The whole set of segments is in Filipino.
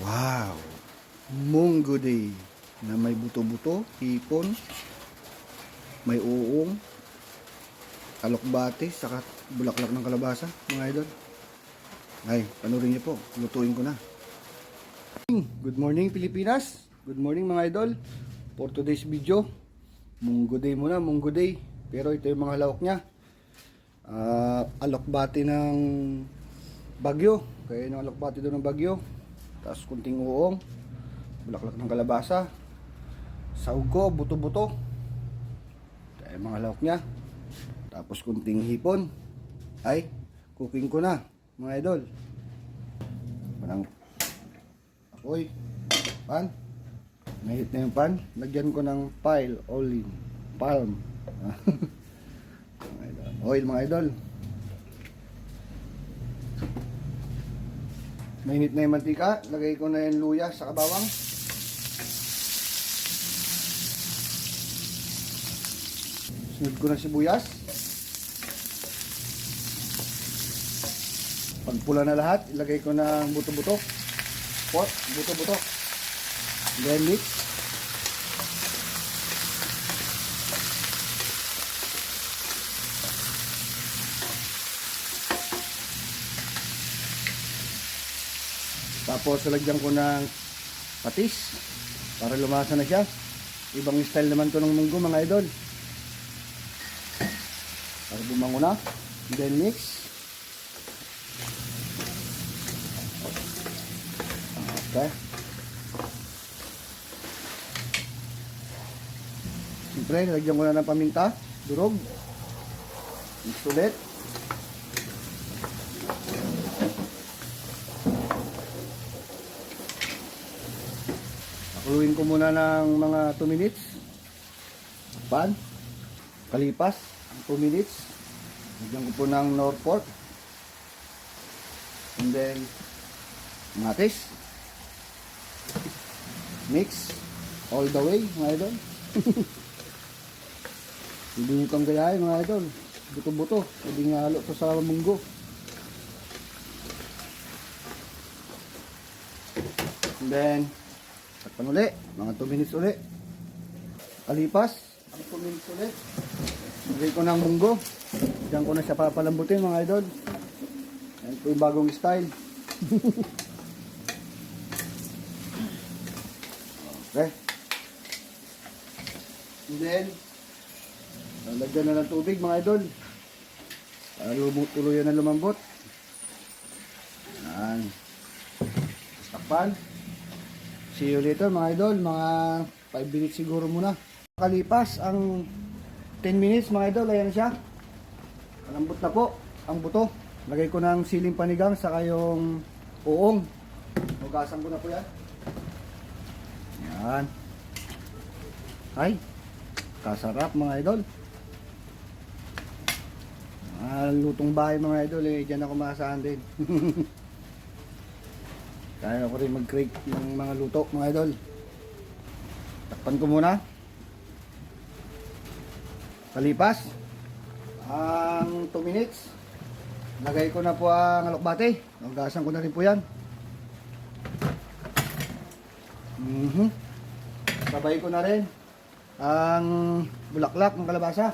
Wow! Munggo day na may buto-buto, hipon, may uong, alokbate, saka bulaklak ng kalabasa, mga idol. Ay, panurin niyo po, lutuin ko na. Good morning Pilipinas, good morning mga idol. For today's video, munggo day muna, munggo day. Pero ito yung mga lawak niya. Alokbate ng bagyo, kaya yung alokbate doon ng bagyo. Tapos kunting uong, bulaklak ng kalabasa, saugo, buto-buto. Ito yung mga lawak niya. Tapos kunting hipon. Ay, cooking ko na mga idol. Parang apoy, pan. Mahit na yung pan. Lagyan ko ng palm. Oil mga idol. Mainit na yung mantika. Lagay ko na yung luya sa bawang. Sunod ko na sibuyas. Pag pula na lahat, ilagay ko na buto-buto. Buto-buto. Then mix. Tapos lagyan ko ng patis para lumasa na siya. Ibang style naman to ng munggo mga idol. Para bumango na. Then mix. Okay. Siyempre, lagyan ko na ng paminta, durog. Mix ulit. Pakuluin ko muna ng mga 2 minutes. Pan. Kalipas. 2 minutes. Lagyan ko po ng nor pork. And then, matis. Mix. All the way, mga idol. Hindi nyo itong gayahin, mga idol. Buto-buto. Hindi nga halo ito sa munggo. And then, takpan ulit, mga 2 minutes ulit. Kalipas, ang 2 minutes ulit. Lagay ko ng munggo. Diyan ko na siya papalambutin mga idol. Yan po yung bagong style. Okay. And then, lagyan na ng tubig mga idol. Para tuluyan na lumambot. Yan. Takpan. See you later mga idol, mga 5 minutes siguro muna. Kalipas ang 10 minutes mga idol, ayan siya. Malambot na po ang buto. Lagay ko ng siling panigang saka yung uong. Hugasan ko na po yan. Yan. Ay, kasarap mga idol. Lutong bahay mga idol eh, dyan ako maasahan din. Kaya ako rin mag-create ng mga luto mga idol. Takpan ko muna. Kalipas ang 2 minutes, lagay ko na po ang alokbate. Hugasan ko na rin po yan. Sabay ko na rin ang bulaklak ng kalabasa.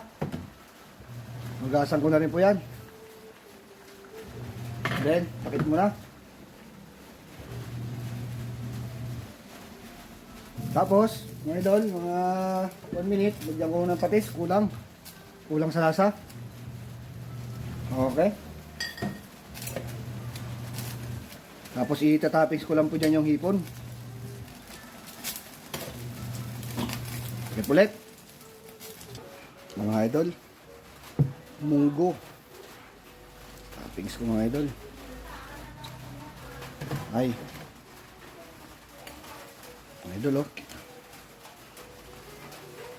Hugasan ko na rin po yan. Then, pakit mo na. Tapos, mga idol, mga 1 minute, lagyan ko ng patis, kulang sa lasa. Okay. Tapos itatoppings ko lang po dyan yung hipon. Ulit. Mga idol, munggo. Toppings ko mga idol. Ay. Mga idol oh.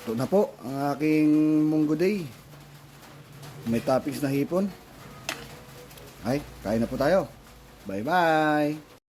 Ito na po ang aking munggo day. May toppings na hipon. Ay, kain na po tayo. Bye bye.